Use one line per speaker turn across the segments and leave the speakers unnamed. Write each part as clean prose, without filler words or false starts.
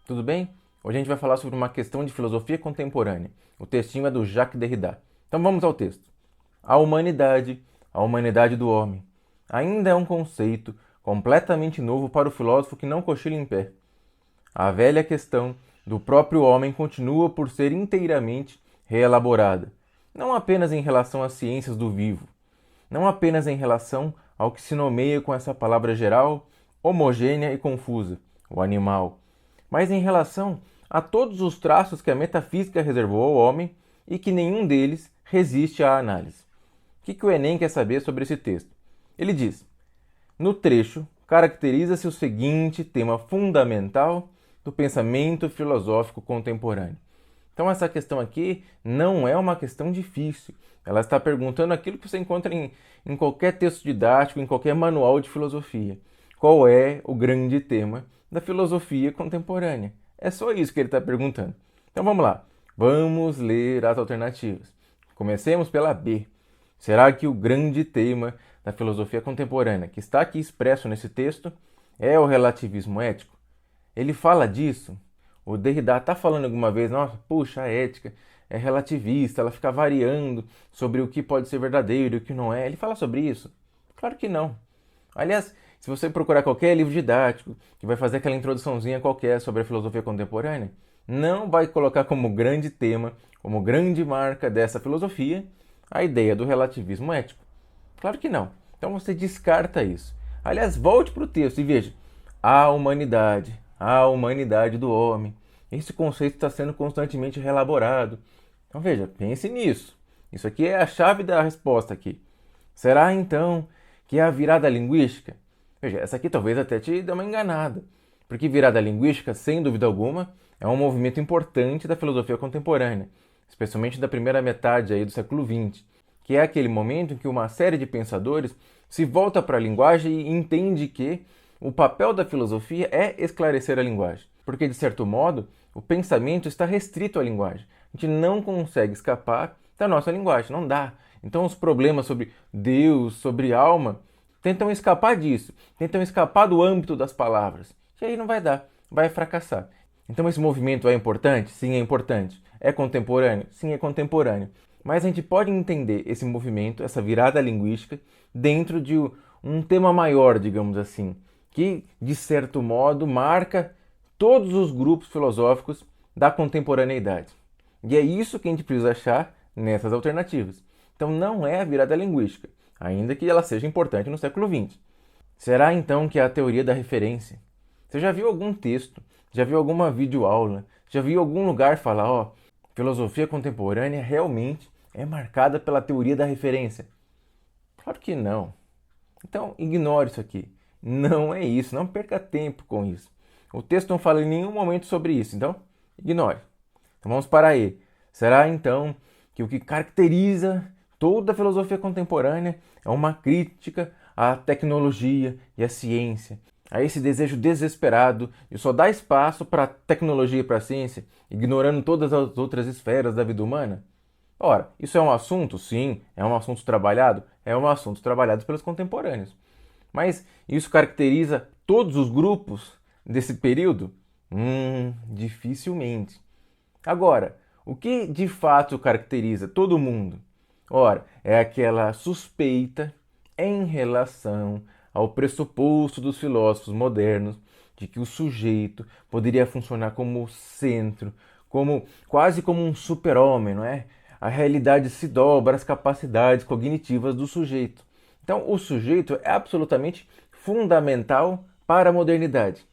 Tudo bem? Hoje a gente vai falar sobre uma questão de filosofia contemporânea. O textinho é do Jacques Derrida. Então vamos ao texto. A humanidade do homem, ainda é um conceito completamente novo para o filósofo que não cochila em pé. A velha questão do próprio homem continua por ser inteiramente reelaborada, não apenas em relação às ciências do vivo, não apenas em relação ao que se nomeia com essa palavra geral, homogênea e confusa, o animal, mas em relação a todos os traços que a metafísica reservou ao homem e que nenhum deles resiste à análise. O que o Enem quer saber sobre esse texto? Ele diz: no trecho, caracteriza-se o seguinte tema fundamental do pensamento filosófico contemporâneo. Então essa questão aqui não é uma questão difícil. Ela está perguntando aquilo que você encontra em qualquer texto didático, em qualquer manual de filosofia. Qual é o grande tema da filosofia contemporânea? É só isso que ele está perguntando. Então vamos lá. Vamos ler as alternativas. Comecemos pela B. Será que o grande tema da filosofia contemporânea, que está aqui expresso nesse texto, é o relativismo ético? Ele fala disso? O Derrida está falando alguma vez, nossa, puxa, a ética é relativista, ela fica variando sobre o que pode ser verdadeiro e o que não é. Ele fala sobre isso? Claro que não. Aliás, se você procurar qualquer livro didático que vai fazer aquela introduçãozinha qualquer sobre a filosofia contemporânea, não vai colocar como grande tema, como grande marca dessa filosofia, a ideia do relativismo ético. Claro que não. Então você descarta isso. Aliás, volte para o texto e veja. A humanidade do homem. Esse conceito está sendo constantemente reelaborado. Então veja, pense nisso. Isso aqui é a chave da resposta aqui. Será então que é a virada linguística? Veja, essa aqui talvez até te dê uma enganada. Porque virada linguística, sem dúvida alguma, é um movimento importante da filosofia contemporânea, especialmente da primeira metade aí do século XX, que é aquele momento em que uma série de pensadores se volta para a linguagem e entende que o papel da filosofia é esclarecer a linguagem, porque, de certo modo, o pensamento está restrito à linguagem. A gente não consegue escapar da nossa linguagem, não dá. Então, os problemas sobre Deus, sobre alma, tentam escapar disso, tentam escapar do âmbito das palavras. E aí não vai dar, vai fracassar. Então, esse movimento é importante? Sim, é importante. É contemporâneo? Sim, é contemporâneo. Mas a gente pode entender esse movimento, essa virada linguística, dentro de um tema maior, digamos assim, que, de certo modo, marca todos os grupos filosóficos da contemporaneidade. E é isso que a gente precisa achar nessas alternativas. Então não é a virada linguística, ainda que ela seja importante no século XX. Será então que é a teoria da referência? Você já viu algum texto, já viu alguma videoaula, já viu algum lugar falar, filosofia contemporânea realmente é marcada pela teoria da referência? Claro que não. Então ignore isso aqui. Não é isso, não perca tempo com isso. O texto não fala em nenhum momento sobre isso, então ignore. Então vamos para E. Será então que o que caracteriza toda a filosofia contemporânea é uma crítica à tecnologia e à ciência, a esse desejo desesperado de só dar espaço para a tecnologia e para a ciência, ignorando todas as outras esferas da vida humana? Ora, isso é um assunto? Sim. É um assunto trabalhado? É um assunto trabalhado pelos contemporâneos. Mas isso caracteriza todos os grupos desse período? Dificilmente. Agora, o que de fato caracteriza todo mundo? Ora, é aquela suspeita em relação ao pressuposto dos filósofos modernos de que o sujeito poderia funcionar como centro, quase como um super-homem, não é? A realidade se dobra às capacidades cognitivas do sujeito. Então, o sujeito é absolutamente fundamental para a modernidade.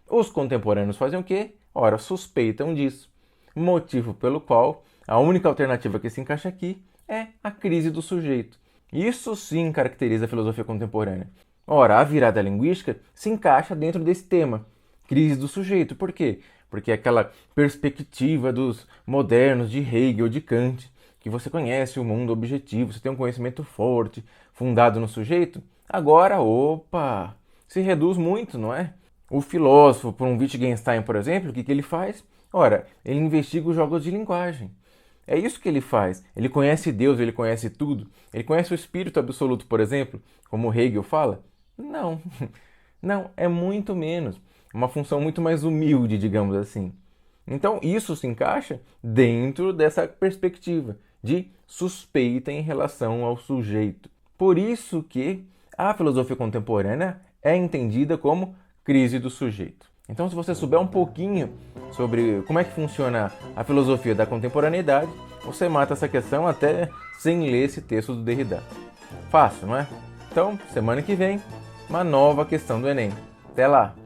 Os contemporâneos fazem o quê? Ora, suspeitam disso. Motivo pelo qual a única alternativa que se encaixa aqui é a crise do sujeito. Isso sim caracteriza a filosofia contemporânea. Ora, a virada linguística se encaixa dentro desse tema, crise do sujeito. Por quê? Porque aquela perspectiva dos modernos de Hegel, de Kant, que você conhece o mundo objetivo, você tem um conhecimento forte, fundado no sujeito, agora, se reduz muito, não é? O filósofo, por um Wittgenstein, por exemplo, o que ele faz? Ora, ele investiga os jogos de linguagem. É isso que ele faz. Ele conhece Deus, ele conhece tudo. Ele conhece o espírito absoluto, por exemplo, como Hegel fala. Não, não, é muito menos. Uma função muito mais humilde, digamos assim. Então, isso se encaixa dentro dessa perspectiva de suspeita em relação ao sujeito. Por isso que a filosofia contemporânea é entendida como crise do sujeito. Então, se você souber um pouquinho sobre como é que funciona a filosofia da contemporaneidade, você mata essa questão até sem ler esse texto do Derrida. Fácil, não é? Então, semana que vem, uma nova questão do Enem. Até lá!